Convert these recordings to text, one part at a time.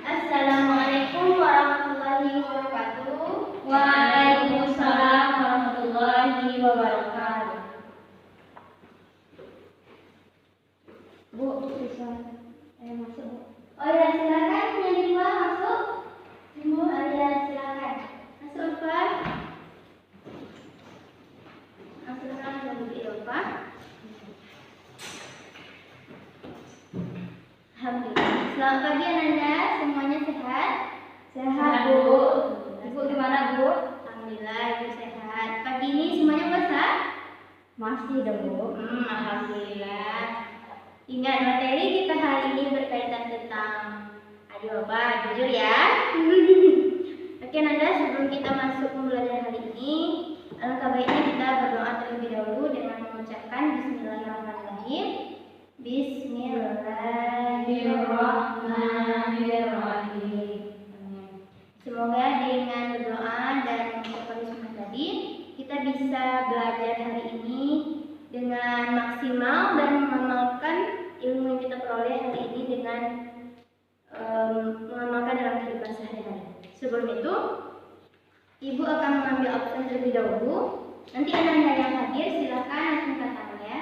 Assalamualaikum warahmatullahi wabarakatuh. Waalaikumsalam warahmatullahi wabarakatuh. Bu, bisa masuk, Bu. Oh ya, silakan yang di luar masuk. Oh ya, silakan. Masuk, Pak. Silakan duduk ya, Pak. Alhamdulillah. Selamat pagi Ananda, semuanya sehat? Sehat, Bu. Ibu gimana, Bu? Alhamdulillah, Ibu sehat. Pagi ini semuanya puasa? Masih dong, Bu. Alhamdulillah. Ingat materi kita hari ini berkaitan tentang, ayo Bapak, jujur ya. Oke Nanda, sebelum kita masuk pembelajaran hari ini, alangkah baiknya kita berdoa terlebih dahulu dengan mengucapkan Bismillahirrahmanirrahim. Bismillahirrahmanirrahim. Semoga dengan berdoa dan mengucapkan bismillah tadi, kita bisa belajar hari ini dengan maksimal dan mengamalkan ilmu yang kita peroleh hari ini dengan mengamalkan dalam kehidupan sehari-hari. Sebelum itu, Ibu akan mengambil absen terlebih dahulu. Nanti Anda yang hadir silakan angkat tangan ya.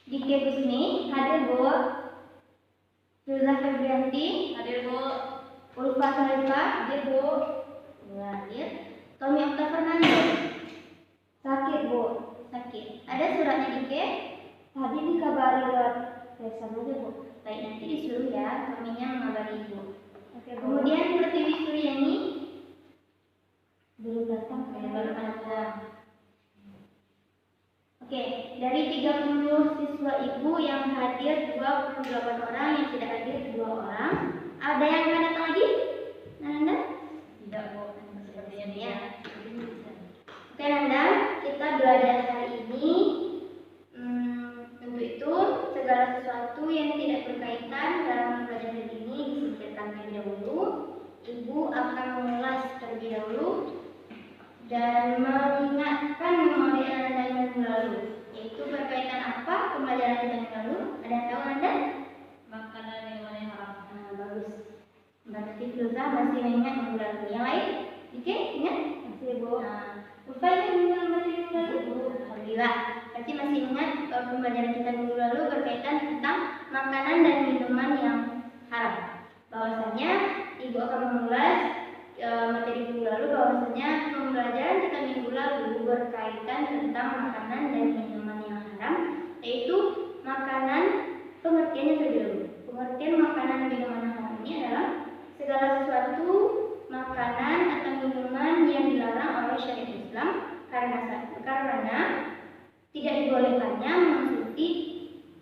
Dike Gusni, hadir Bu. Zulzah Febrianti, hadir Bu. Ulfa Salifah, hadir Bu. Hadir. Tommy Okta Fernando, Sakit, Bu. sakit. Ada suratnya Dike? Tadi dikabari lewat pesan aja, Bu. Baik, nanti disuruh ya, Tominya mengabari Ibu. Oke, Bu. Kemudian Pertiwi Suryani, Belum datang. baru ada. Oke, dari 30 siswa Ibu yang hadir 28 orang, yang tidak hadir 2 orang. Ada yang akan datang lagi? Nanda? Tidak, Bu. Sepertinya ya. Oke Nanda, kita belajar hari ini. Untuk itu, segala sesuatu yang tidak berkaitan dalam pembelajaran hari ini disingkirkan terlebih dahulu. Ibu akan mengulas terlebih dahulu dan mengingatkan memori Anda yang minggu lalu, yaitu berkaitan apa pembelajaran kita minggu lalu? Ada yang tahu Anda? Makanan minuman yang haram. Nah, bagus. Berarti Filza masih ingat minggu lalu. Yang lain? Oke, ingat? Masih, Bu. Nah, Ulfa ingat minggu lalu? Alhamdulillah. Berarti masih ingat pembelajaran kita minggu lalu berkaitan tentang makanan dan minuman yang haram. Bahwasanya Ibu akan mengulas materi minggu lalu, bahwasanya pembelajaran kita minggu lalu berkaitan tentang makanan dan minuman yang haram, yaitu makanan, pengertiannya terlebih dahulu. Pengertian makanan dan minuman yang haram ini adalah segala sesuatu makanan atau minuman yang dilarang oleh syariat Islam karena tidak dibolehkannya mengikuti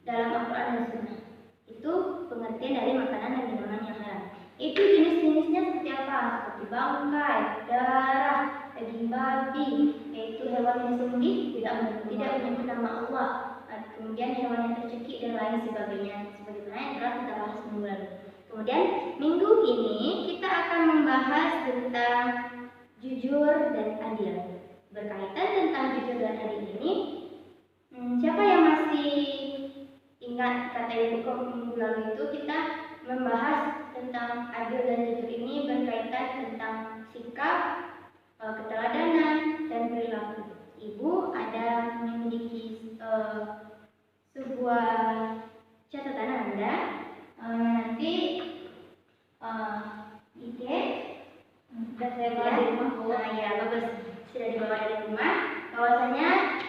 dalam Al-Quran dan Sunnah. Itu pengertian dari makanan dan minuman yang haram. Itu jenis-jenisnya seperti apa? Seperti bangkai, darah, daging babi, yaitu hewan yang disembelih tidak menyebut nama Allah, kemudian hewan yang tercekik dan lain sebagainya, sebagaimana yang telah kita bahas minggu lalu. Kemudian minggu ini kita akan membahas tentang jujur dan adil. Berkaitan tentang jujur dan adil ini, siapa yang masih ingat kata Ibu minggu lalu itu kita membahas tentang adil dan jujur ini berkaitan tentang sikap, keteladanan, dan perilaku. Ibu ada memiliki sebuah catatan Anda. Nanti Ike sudah saya bawa di rumah, Bu. Nah, ya bagus, sudah dibawa dari rumah. Bahwasanya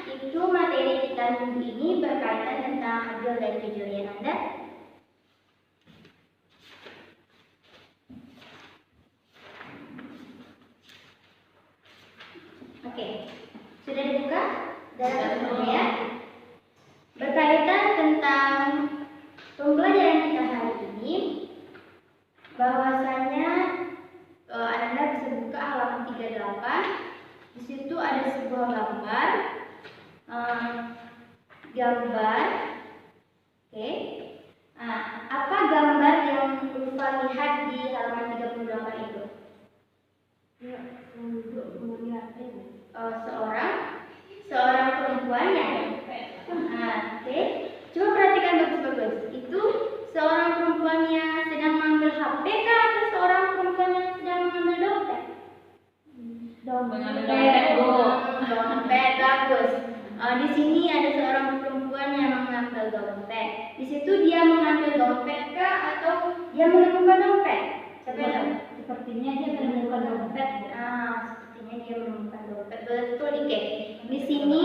itu materi kita minggu ini berkaitan tentang adil dan jujur ya Anda. Oke, sudah dibuka dalam ya. Berkaitan tentang pembelajaran kita hari ini, bahwasanya Anda bisa buka halaman 38. Di situ ada sebuah gambar, oke. Nah, apa gambar yang Ulfa lihat di halaman 38 itu? Seorang perempuan ya. Nah, oke. Coba perhatikan bagus-bagus. Itu seorang Mengambil dompet, Bu. Dompet bagus. Di sini ada seorang perempuan yang mengambil dompet. Di situ dia mengambil dompet kah atau dia menemukan dompet? Siapa yang tahu? Sepertinya dia menemukan dompet. Sepertinya dia menemukan dompet. Betul, Ike. Di sini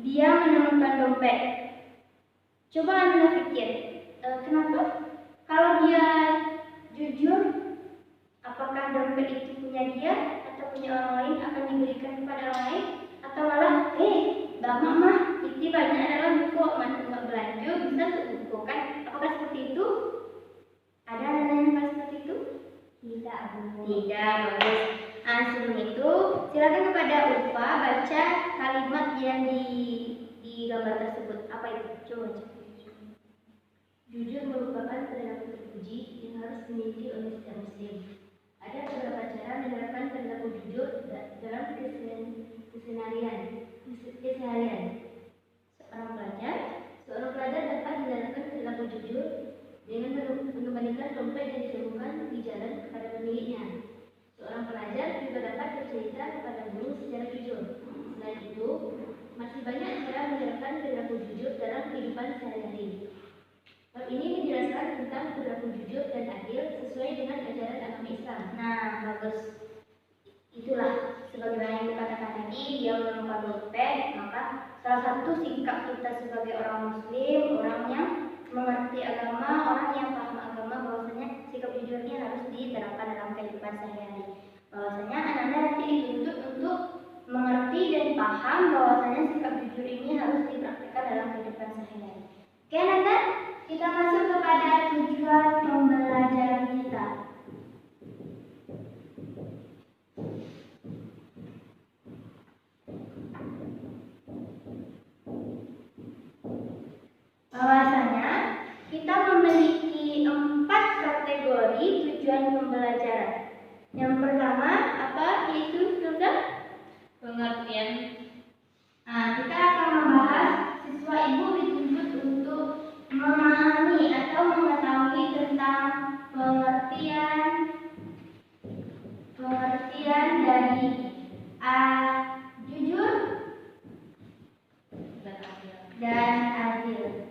dia menemukan dompet. Coba Anda pikir, kenapa? Kalau dia jujur, apakah dompet itu punya dia atau punya orang lain, akan diberikan kepada orang lain, atau malah, mah, itu banyak adalah buku untuk belanja, bisa untuk buku kan? Apakah seperti itu? Ada yang seperti itu? Tidak, Bu. Tidak, bagus. Sebelum itu, silakan kepada Ulfa baca kalimat yang di gambar tersebut. Apa itu? Coba. Jujur merupakan perilaku terpuji yang harus dimiliki oleh setiap muslim. Ada beberapa cara menerapkan perilaku jujur dalam keseharian. Seorang pelajar dapat menerapkan perilaku jujur dengan mengembalikan dompet yang ditemukan di jalan kepada pemiliknya. Seorang pelajar juga dapat bercerita kepada guru secara jujur. Selain itu, masih banyak cara menerapkan perilaku jujur dalam kehidupan sehari-hari. Bab ini menjelaskan tentang perilaku jujur dan adil sesuai dengan ajaran agama Islam. Nah, bagus. Itulah sebagaimana yang dikatakan tadi, dia menemukan dompet, maka salah satu sikap kita sebagai orang muslim, orang yang mengerti agama, orang yang paham agama, bahwasanya sikap jujurnya harus diterapkan dalam kehidupan sehari-hari. Bahwasanya anak-anak nanti dituntut untuk mengerti dan paham bahwasanya sikap jujur ini harus dipraktikkan dalam kehidupan sehari-hari. Oke, anak-anak, kita masuk kepada tujuan pembelajaran kita. Bahwasanya kita memiliki 4 kategori tujuan pembelajaran. Yang pertama apa? Yaitu sudah Pengertian. Kita akan membahas siswa ibu dituntut untuk memahami atau mengetahui tentang pengertian dari jujur dan adil.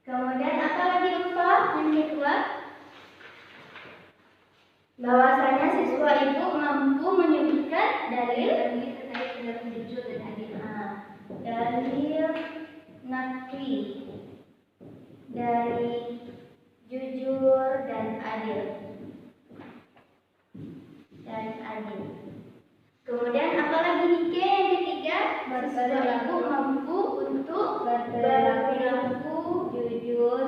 Kemudian apa lagi Ulfa? Yang kedua, bahwasanya siswa ibu mampu menyebutkan dalil terkait perilaku jujur dan adil. dalil nakli dari jujur dan adil. Kemudian apa lagi Nike? Yang ketiga, siswa ibu mampu untuk berperilaku jujur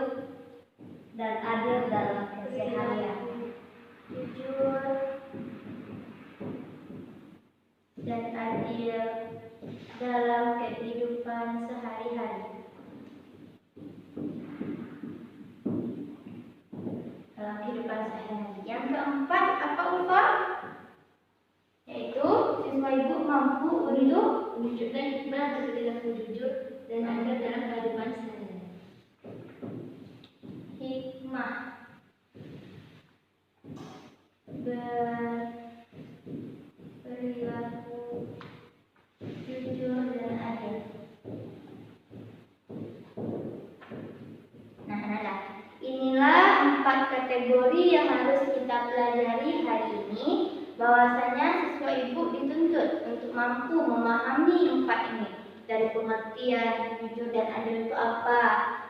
dan adil dalam keseharian. jujur dan adil dalam kehidupan sehari-hari. Dalam kehidupan sehari-hari. Yang keempat apa Ulfa? Yaitu siswa ibu mampu untuk Menunjukkan hikmah berperilaku jujur dan adil dalam kehidupan sehari-hari. hikmah berperilaku jujur dan adil. Nah, inilah 4 kategori yang harus kita pelajari hari ini. Bahwasanya siswa ibu dituntut untuk mampu memahami 4 ini. Dari pengertian jujur dan adil itu apa,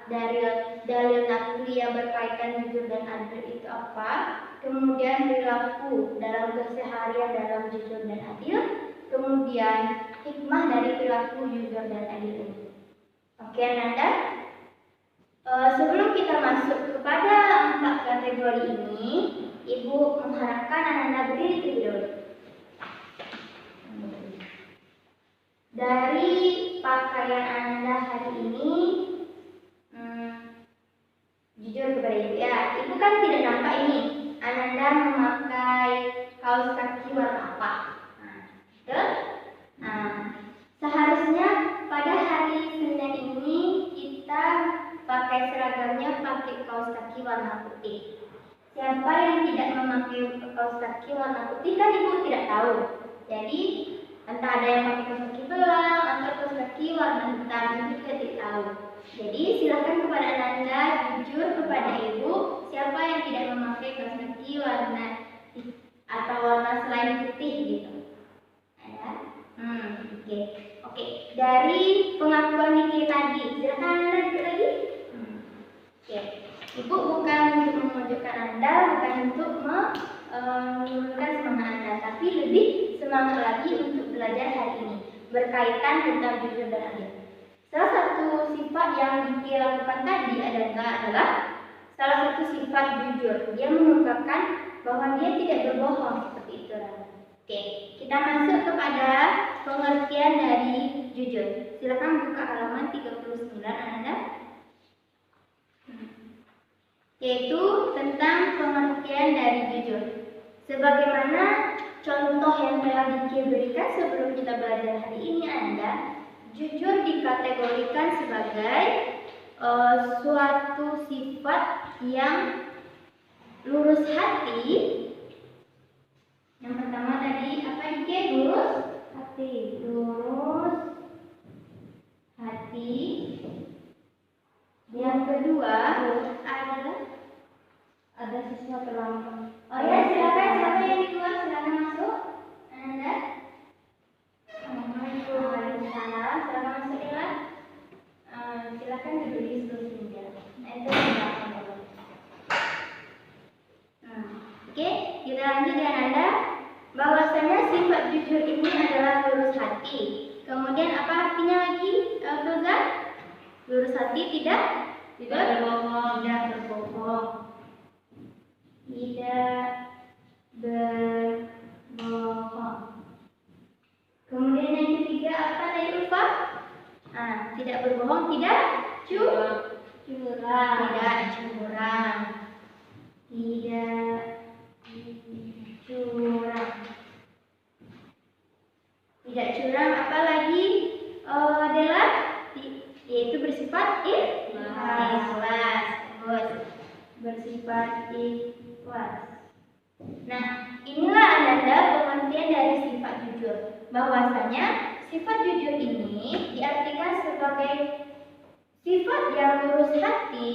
dari dalil nakli yang berkaitan jujur dan adil itu apa, kemudian perilaku dalam keseharian dalam jujur dan adil, kemudian hikmah dari perilaku jujur dan adil itu. Oke, Nanda. Sebelum kita masuk kepada 4 kategori ini, Ibu mengharapkan anak-anak berdiri terlebih dahulu. Dari pakaian Anda hari ini, jujur kepada Ibu ya, Ibu kan tidak nampak ini. Anda memakai kaos kaki warna apa? Betul? Seharusnya pada hari Senin ini kita pakai seragamnya pakai kaos kaki warna putih. siapa yang tidak memakai kaos kaki warna putih kan ibu tidak tahu. Jadi entah ada yang pakai kaos kaki belang atau kaos kaki warna hitam, ibu juga tidak tahu. Jadi silakan kepada Ananda jujur kepada ibu siapa yang tidak memakai kaos kaki warna atau warna selain putih gitu. Ada? Oke. Oke. Dari pengakuan Niki tadi, silakan Ananda ikut lagi. Oke. Ibu bukan untuk memojokkan Anda, bukan untuk menurunkan semangat Anda, tapi lebih semangat lagi untuk belajar hari ini berkaitan tentang jujur dan adil. Salah satu sifat yang Niki lakukan tadi adalah salah satu sifat jujur. Dia mengungkapkan bahwa dia tidak berbohong seperti itu. Oke, kita masuk kepada pengertian dari jujur. Silakan buka halaman 39 Anda. Yaitu tentang pengertian dari jujur. Sebagaimana contoh yang telah diberikan sebelum kita belajar hari ini Anda, jujur dikategorikan sebagai suatu sifat yang lurus hati. Yang pertama tadi apa Ike? Lurus hati. Lurus hati. Yang kedua adalah ada siswa terlambat. Oh ya, silakan siapa yang di luar silakan masuk. Anda. Waalaikumsalam. Silakan masuk ya. Silakan duduk di sebelah sini ya. Itu silakan. Oke, kita lanjut ya Anda. Bahwasanya sifat jujur ini adalah lurus hati. Kemudian apa artinya lagi, Filza? Lurus hati tidak berbohong. Tidak berbohong. Tidak berbohong. Kemudian yang ketiga apa tadi Ulfa? Tidak berbohong, tidak curang. Tidak curang. Tidak curang. Tidak curang apalagi adalah yaitu bersifat ikhlas. Bersifat ikhlas. Nah, inilah Ananda pengertian dari sifat jujur. Bahwasanya sifat jujur ini diartikan sebagai sifat yang lurus hati,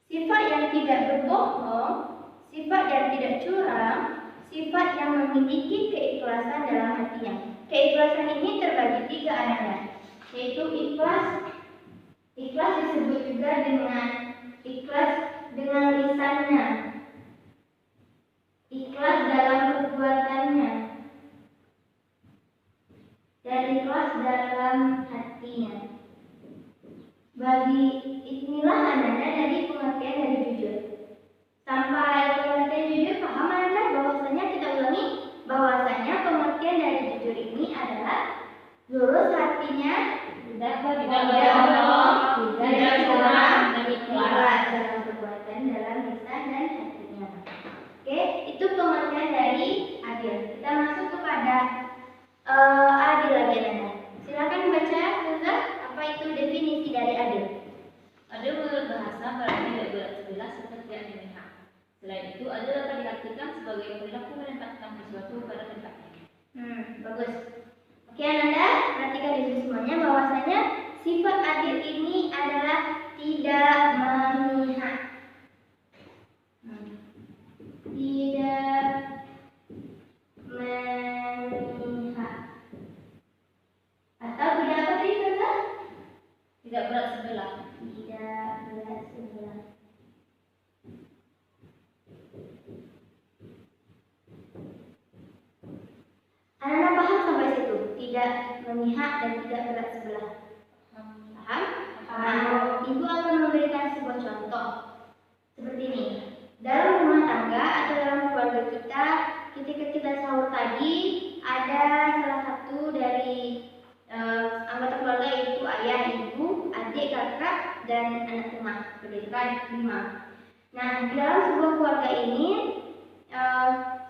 sifat yang tidak berbohong, sifat yang tidak curang, sifat yang memiliki keikhlasan dalam hatinya. Keikhlasan ini terbagi 3 Ananda, yaitu ikhlas disebut juga dengan ikhlas dengan lisannya, ikhlas dalam perbuatannya, dan ikhlas dalam hatinya. Bagi inilah Ananda dari pengertian dari jujur. Sampai pengertian jujur paham Anda? Bahwasanya kita ulangi, bahwasanya pengertian dari jujur ini adalah lurus hatinya, tidak berbohong, tidak curang, dan ikhlas dalam perbuatan, dalam lisan dan hatinya. Oke, itu pengertian dari adil. Kita masuk kepada adil lagi Anda. Silakan baca Filza, apa itu definisi dari adil? Adil menurut bahasa berarti tidak berat sebelah seperti yang dimihak. Selain itu, adil dapat diartikan sebagai perilaku menempatkan sesuatu pada tempatnya. Bagus. Oke Anda, perhatikan di sini semuanya bahwasanya sifat adil ini adalah tidak memihak. Tidak memihak. Atau tidak apa tadi Filza? Tidak berat sebelah. Tidak berat sebelah. Anda paham sampai situ? Tidak memihak dan tidak berat sebelah. Paham? Paham. Ibu akan memberikan sebuah contoh seperti ini. Dalam rumah tangga atau dalam keluarga kita, ketika kita sahur tadi, ada salah satu dari anggota keluarga yaitu ayah, ibu, adik, kakak, dan anak rumah. Berdasarkan 5. Nah, di dalam sebuah keluarga ini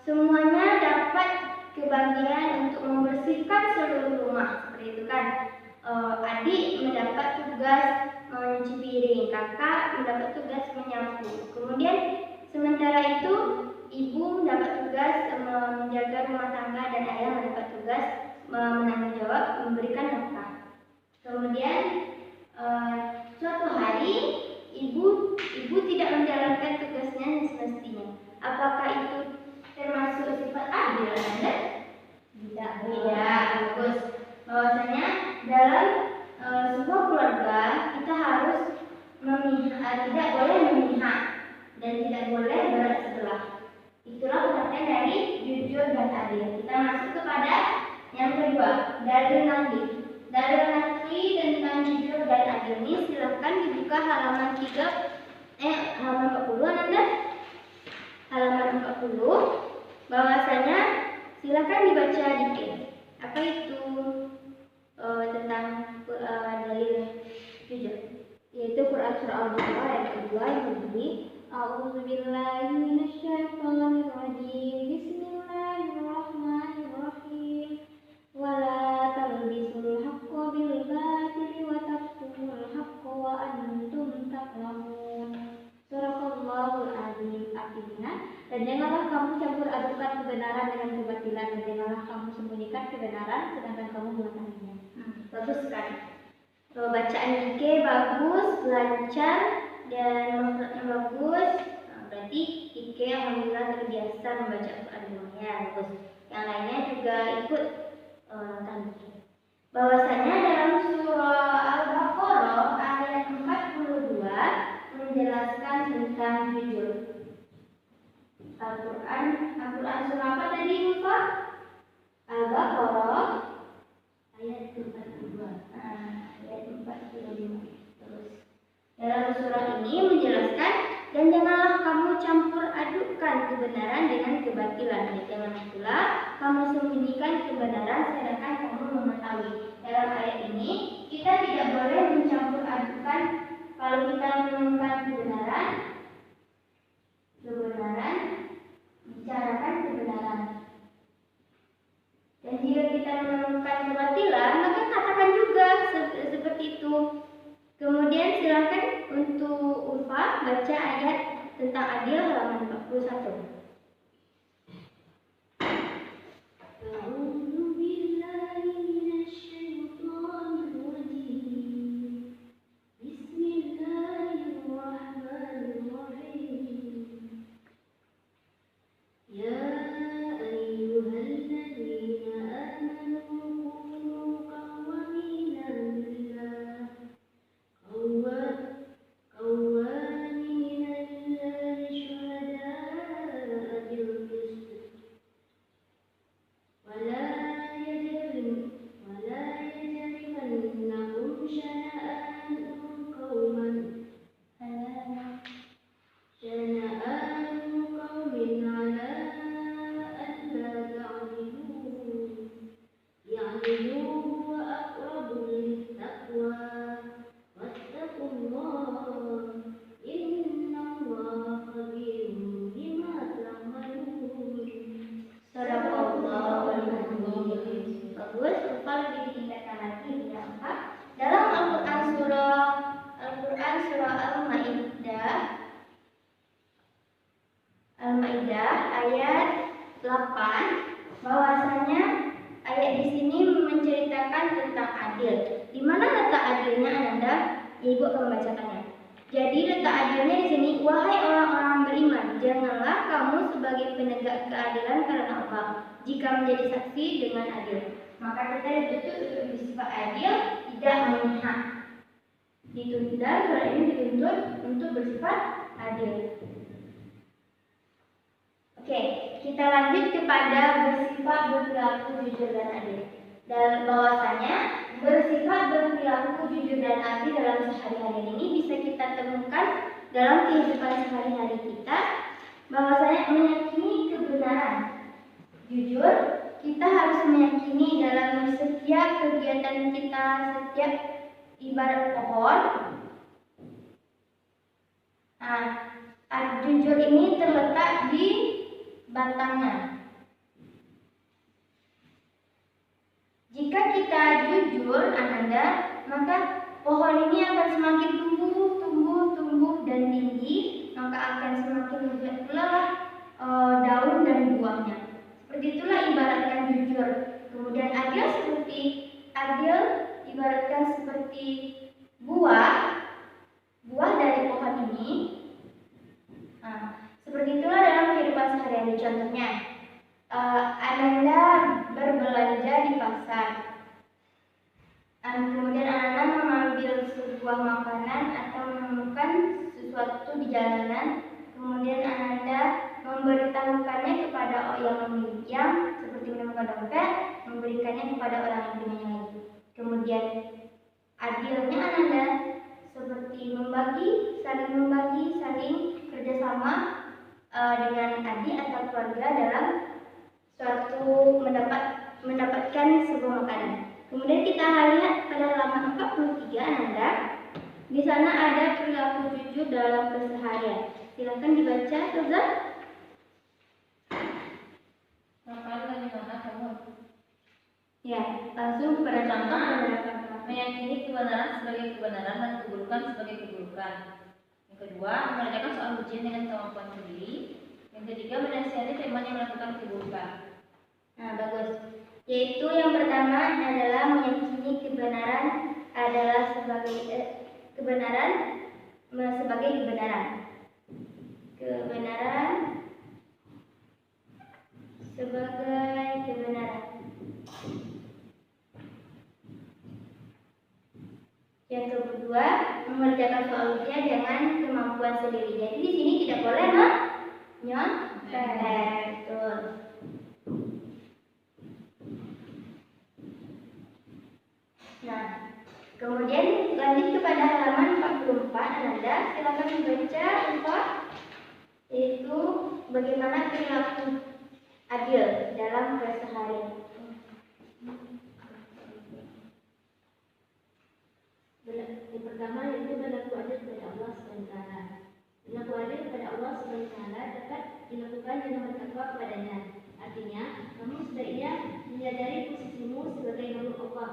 semuanya dapat kebagian untuk membersihkan seluruh rumah. Seperti itu kan. Adik mendapat tugas mencuci piring, kakak mendapat tugas menyapu. Kemudian Sementara itu, ibu mendapat tugas menjaga rumah tangga dan ayah mendapat tugas menanggung jawab memberikan nafkah. Kemudian suatu hari ibu tidak menjalankan tugasnya yang semestinya. Apakah itu termasuk sifat adil, Anda? Tidak, bagus. Bahwasanya dalam sebuah keluarga kita harus tidak boleh memihak dan tidak boleh berat sebelah. Itulah pengertian dari jujur dan adil. Kita masuk kepada yang kedua, dalil naqli. Dalil naqli tentang jujur dan adil ini silakan dibuka halaman 40, Anda. Halaman 40. Bahwasanya silakan dibaca dikit. Apa itu tentang dalil jujur? Yaitu Quran surah Al-Baqarah ayat kedua yang berbunyi, A'udzubillahi minasyaitonirrajim. Bismillahirrahmanirrahim. Wala talbisul haqqo bil batili wa taktumul haqqo wa antum ta'lamun. Surahul Azim. Artinya, dan janganlah kamu campur adukan kebenaran dengan kebatilan, dan janganlah kamu sembunyikan kebenaran sedangkan kamu mengetahuinya. Bagus sekali. Bacaan Ike bagus, lancar, dan maknanya bagus. Berarti Ike alhamdulillah terbiasa membaca Quran dunia. Bagus. Yang lainnya juga ikut nonton Ike. Bahwasanya dalam surah Al-Baqarah ayat 42 menjelaskan tentang jujur. Al-Quran surah apa tadi, Pak? Al-Baqarah ayat 42. Ayat 45. Terus dalam surah ini menjelaskan, dan janganlah kamu campur adukan kebenaran dengan kebatilan, dan jangan pula kamu sembunyikan kebenaran sedangkan kamu mengetahui. Dalam ayat ini kita tidak boleh mencampur adukan. Kalau kita menemukan kebenaran, bicarakan kebenaran. Dan jika kita menemukan kebatilan, maka katakan juga seperti itu. Kemudian silakan untuk Ulfa baca ayat tentang adil halaman 41. Al-Maidah ayat 8, bahwasanya ayat di sini menceritakan tentang adil. Di mana letak adilnya, Ananda? Ibu akan membacakannya. Jadi letak adilnya di sini, wahai orang-orang beriman, janganlah kamu sebagai penegak keadilan karena Allah, jika menjadi saksi dengan adil. Maka kita dituntut untuk bersifat adil, tidak memihak. Dituntut, surat ini dituntut untuk bersifat adil. Oke, kita lanjut kepada bersifat berperilaku jujur dan adil. Dan bahwasanya bersifat berperilaku jujur dan adil dalam sehari-hari ini bisa kita temukan dalam kehidupan sehari-hari kita. Bahwasanya meyakini kebenaran. Jujur, kita harus meyakini dalam setiap kegiatan kita, setiap ibarat pohon. Jujur ini terletak di batangnya. Jika kita jujur, Ananda, maka pohon ini akan semakin tumbuh dan tinggi, maka akan semakin daun dan buahnya. Seperti itulah ibaratkan jujur. Kemudian adil ibaratkan seperti buah dari pohon ini. Nah, seperti itulah dalam kehidupan sehari-hari. Contohnya, Ananda berbelanja di pasar. Kemudian Ananda mengambil sebuah makanan atau menemukan sesuatu di jalanan. Kemudian Ananda memberitahukannya kepada orang yang seperti menemukan dompet, memberikannya kepada orang yang punya lagi. Kemudian adilnya Ananda seperti saling kerjasama dengan adik atau keluarga dalam suatu mendapatkan sebuah makanan. Kemudian kita lihat pada halaman 43 Ananda. Di sana ada perilaku jujur dalam keseharian. Silakan dibaca, Ustazah. Kapan dan di mana kamu Ya, langsung kepada contoh Ananda. meyakini kebenaran sebagai kebenaran dan keburukan sebagai keburukan. Yang kedua, mengerjakan soal ujian dengan kemampuan sendiri. Yang ketiga, menasihati teman yang melakukan keburukan. Nah, bagus. Yaitu yang pertama adalah meyakini kebenaran sebagai kebenaran. Kebenaran sebagai kebenaran. Yang kedua, mengerjakan soal ujian dengan kemampuan sendiri. Jadi di sini tidak boleh nyontek. Betul. Nah, kemudian lanjut kepada halaman 44 Ananda, silakan membaca info yaitu bagaimana perilaku adil dalam keseharian. Yang pertama yaitu berlaku adil kepada Allah SWT. Berlaku adil kepada Allah SWT dapat dilakukan dengan bertakwa kepadanya. Artinya, kamu sebaiknya menyadari posisimu sebagai makhluk Allah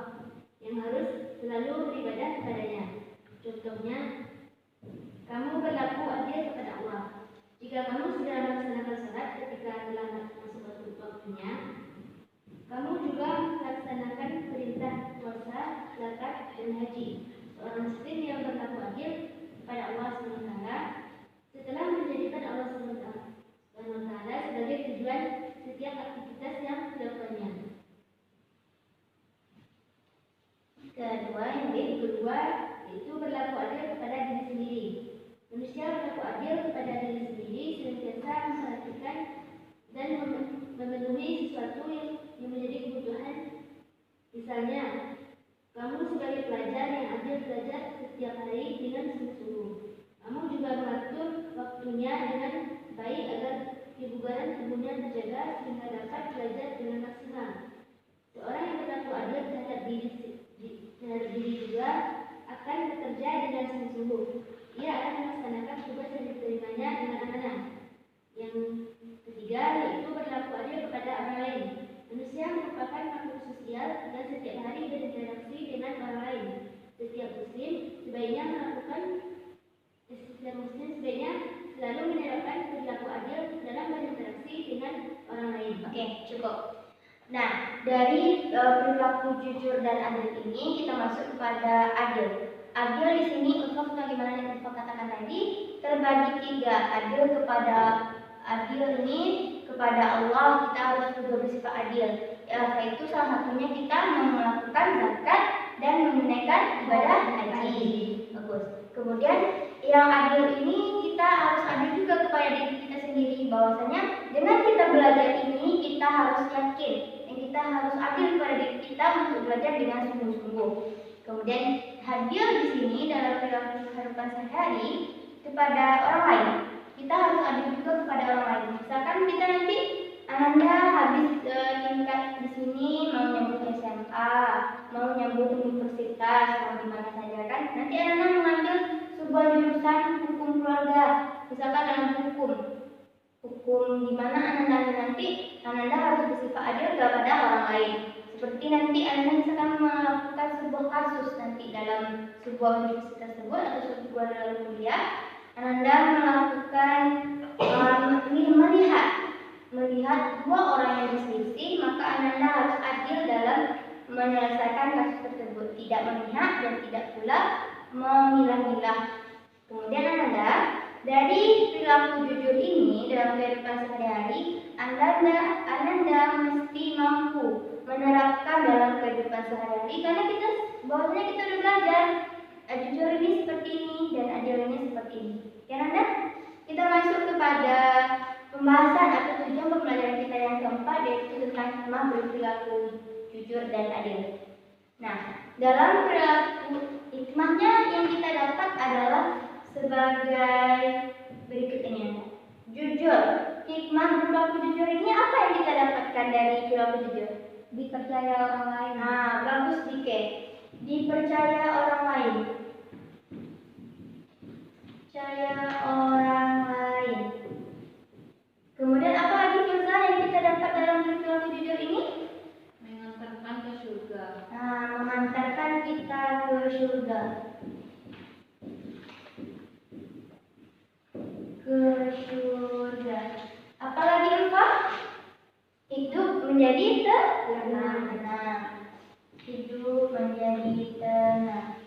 yang harus selalu beribadah kepadanya. Contohnya, kamu berlaku adil kepada Allah. Jika kamu sudah melaksanakan salat ketika telah masuk waktunya, kamu juga melaksanakan perintah puasa, zakat, dan haji. Seorang muslim yang berlaku adil kepada Allah SWT setelah menjadikan Allah SWT sebagai tujuan setiap aktivitas yang dilakukannya. Kedua, yaitu berlaku adil kepada diri sendiri. Manusia berlaku adil kepada diri sendiri senantiasa memperhatikan dan memenuhi sesuatu yang menjadi kebutuhan. Misalnya, kamu sebagai pelajar yang adil belajar setiap hari dengan sungguh-sungguh. Kamu juga mengatur waktunya dengan baik agar kebugaran tubuhnya terjaga sehingga dapat belajar dengan maksimal. Seorang yang berlaku adil terhadap diri juga akan bekerja dengan sungguh-sungguh. Ia akan melaksanakan tugas yang diterimanya dengan amanah. Yang ketiga yaitu berlaku adil kepada orang lain. Manusia merupakan makhluk sosial dan setiap hari berinteraksi dengan orang lain. Setiap muslim sebaiknya selalu menerapkan perilaku adil dalam berinteraksi dengan orang lain. Oke, cukup. Nah, dari perilaku jujur dan adil ini kita masuk kepada adil. Adil di sini untuk bagaimana yang kita katakan tadi terbagi 3. Adil ini kepada Allah kita harus juga bersifat adil. Yaitu salah satunya kita melakukan zakat dan menunaikan ibadah haji. Bagus. Kemudian yang adil ini kita harus adil juga kepada diri kita sendiri, bahwasanya dengan kita belajar ini kita harus yakin dan kita harus adil kepada diri kita untuk belajar dengan sungguh-sungguh. Kemudian adil di sini dalam perilaku kehidupan sehari-hari kepada orang lain. Kita harus adil juga kepada orang lain. Misalkan kita nanti Anda habis tingkat di sini mau nyambut SMA, mau nyambut universitas, mau di mana saja kan. Nanti Anda mengambil sebuah jurusan hukum keluarga, misalkan dalam hukum di mana nanti Anda harus bersifat adil kepada orang lain. Seperti nanti Anda misalkan melakukan sebuah kasus nanti dalam sebuah universitas tersebut atau sebuah dalam kuliah, Anda melakukan melihat dua orang yang berselisih, maka Ananda harus adil dalam menyelesaikan kasus tersebut, tidak memihak dan tidak pula memilah-milah. Kemudian Ananda, dari perilaku jujur ini dalam kehidupan sehari-hari, Ananda mesti mampu menerapkan dalam kehidupan sehari-hari, karena bahwasanya kita udah belajar jujur ini seperti ini dan adil ini seperti ini. Ya Nanda, kita masuk kepada pembahasan atau tujuan pembelajaran kita yang keempat, yaitu tentang hikmah berperilaku jujur dan adil. Nah, dalam perilaku hikmahnya yang kita dapat adalah sebagai berikut ini. Jujur, hikmah berperilaku jujur ini apa yang kita dapatkan dari perilaku jujur? Dipercaya orang lain. Nah, bagus dikit. Dipercaya orang lain. Percaya orang lain. Kemudian apa lagi Firza yang kita dapat dalam perilaku jujur ini? Mengantarkan ke surga. Nah, mengantarkan kita ke surga. Ke surga. Apalagi Empah? Hidup menjadi tenang. Hidup menjadi tenang.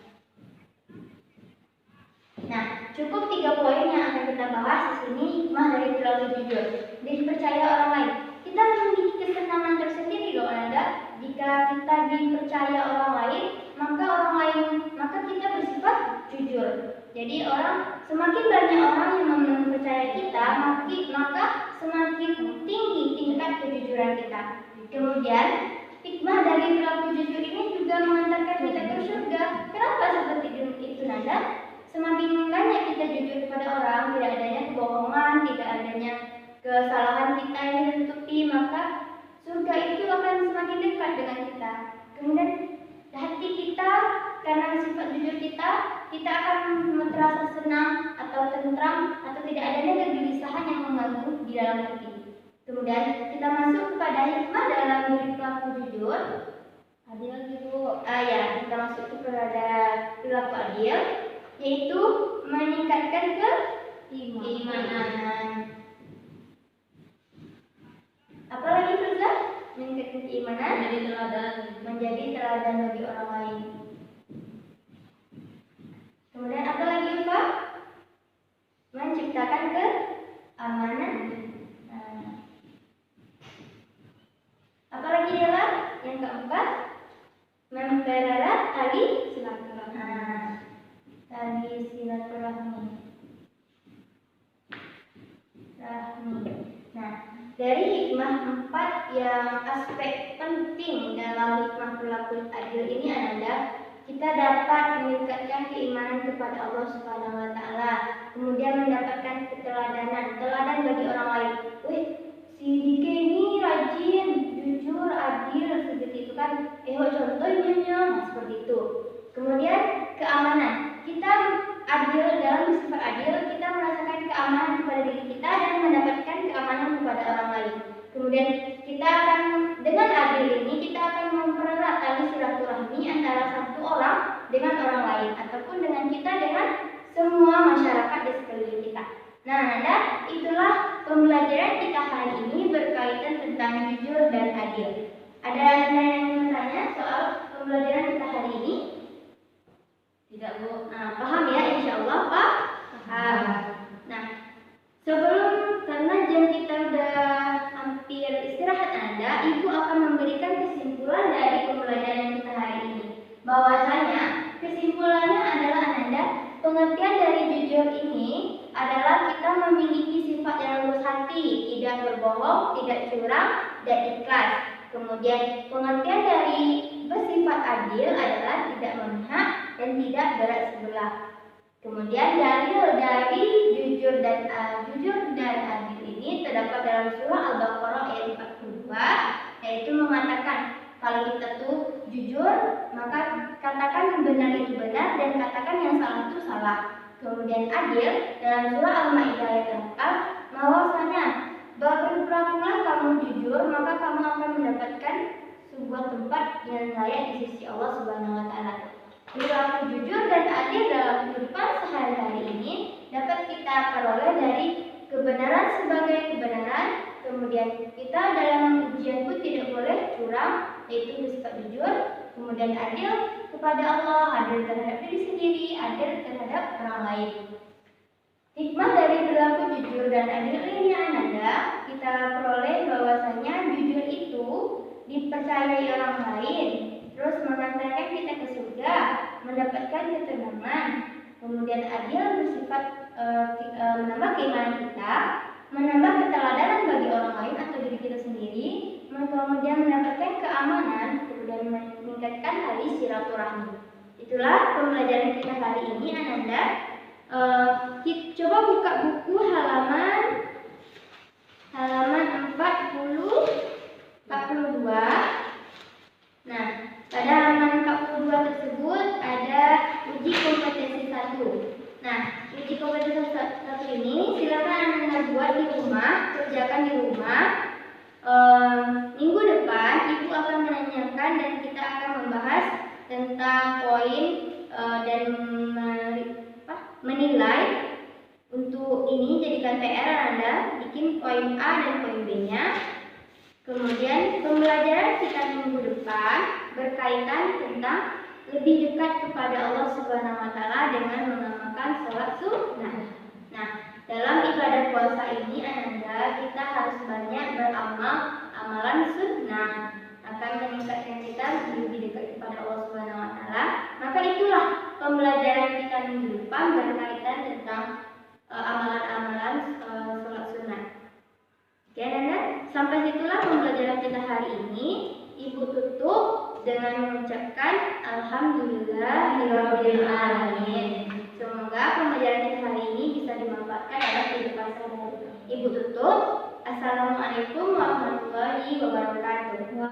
Nah, cukup 3 poin yang akan kita bahas di sini hikmah dari perilaku jujur. Dipercaya orang lain. Kita memiliki kesenangan tersendiri loh Anda. Jika kita dipercaya orang lain, maka kita bersifat jujur. Jadi semakin banyak orang yang mempercayai kita, maka semakin tinggi tingkat kejujuran kita. Kemudian, hikmah dari perilaku jujur ini juga mengantarkan kita ke surga. Kenapa seperti itu Nanda? Semakin banyak kita jujur kepada orang, tidak adanya kebohongan, tidak adanya kesalahan kita yang ditutupi, maka surga itu akan semakin dekat dengan kita. Kemudian hati kita, karena sifat jujur kita akan merasa senang atau tentram atau tidak adanya kegelisahan yang mengganggu di dalam hati. Kemudian kita masuk kepada hikmah dalam perilaku jujur. Adil gitu. Kita masuk kepada perilaku adil, yaitu meningkatkan keimanan. Apalagi Firza? Meningkatkan keimanan, menjadi teladan bagi orang lain. Kemudian apa lagi Pak? Menciptakan keamanan. Apalagi Dela? Yang keempat, mempererat tali silaturahmi. Tali silaturahmi. Nah, dari hikmah 4 yang aspek penting dalam hikmah perilaku adil ini adalah kita dapat meningkatkan keimanan kepada Allah Subhanahu wa taala, kemudian mendapatkan teladan bagi orang lain. Si Dike ini rajin, jujur, adil, seperti itu kan. Contohnya seperti itu. Kemudian keamanan. Kita adil, dalam bersifat adil, kita merasakan keamanan kepada diri kita dan mendapatkan keamanan kepada orang lain. Kemudian kita akan, dengan adil ini, kita akan mempererat tali silaturahmi antara satu orang dengan orang lain, ataupun dengan kita dengan semua masyarakat di sekeliling kita. Nah, Nanda, itulah pembelajaran kita hari ini berkaitan tentang jujur dan adil. Ada Anda yang bertanya soal pembelajaran kita hari ini? Tidak, Bu. Nah, paham ya, insya Allah Pak? Paham. Nah, karena jam kita udah hampir istirahat Anda, Ibu akan memberikan kesimpulan dari pembelajaran kita hari ini. Bahwasanya kesimpulannya adalah Anda, pengertian dari jujur ini adalah kita memiliki sifat yang lurus hati, tidak berbohong, tidak curang, dan ikhlas. Kemudian pengertian dari bersifat adil adalah tidak memihak dan tidak berat sebelah. Kemudian dalil dari jujur dan adil ini terdapat dalam surah Al-Baqarah ayat 42, yaitu mengatakan kalau kita tuh jujur, maka katakan yang benar itu benar dan katakan yang salah itu salah. Kemudian adil dalam surah Al-Maidah ayat 4, bahwasanya berperilakulah kamu jujur, maka kamu akan mendapatkan sebuah tempat yang layak di sisi Allah Subhanahu wa taala. Perilaku jujur dan adil dalam kehidupan sehari-hari ini dapat kita peroleh dari kebenaran sebagai kebenaran. Kemudian kita dalam ujian pun tidak boleh curang, yaitu bersifat jujur. Kemudian adil kepada Allah, adil terhadap diri sendiri, adil terhadap orang lain. Hikmah dari berlaku jujur dan adil ini Ananda, kita peroleh bahwasanya jujur itu dipercayai orang lain, terus mengantarkan kita ke surga, mendapatkan ketenangan. Kemudian adil bersifat menambah keimanan kita, menambah keteladanan bagi orang lain atau diri kita sendiri, kemudian mendapatkan keamanan, kemudian meningkatkan tali silaturahmi. Itulah pembelajaran kita hari ini Ananda. Coba buka buku halaman 42. Nah, pada halaman 42 tersebut ada uji kompetensi 1. Nah, uji kompetensi 1 ini silakan Anda buat di rumah, kerjakan di rumah. Minggu depan Ibu akan menanyakan dan kita akan membahas tentang poin dan menilai. Untuk ini jadikan PR Anda bikin poin A dan poin B-nya. Kemudian pembelajaran kita minggu depan berkaitan tentang lebih dekat kepada Allah Subhanahu wa taala dengan mengamalkan sholat sunnah. Nah, dalam ibadah puasa ini Anda kita harus banyak beramal amalan sunnah, akan meningkatkan kita lebih dekat kepada Allah Subhanahu wa taala. Maka itulah pembelajaran kita minggu depan berkaitan tentang amalan-amalan sholat sunnah. Oke Anda, sampai situlah pembelajaran kita hari ini. Ibu tutup dengan mengucapkan Alhamdulillahirabbil alamin. Semoga pembelajaran kita hari ini bisa dimanfaatkan dalam kehidupan sehari-hari. Ibu tutup. Assalamualaikum warahmatullahi wabarakatuh.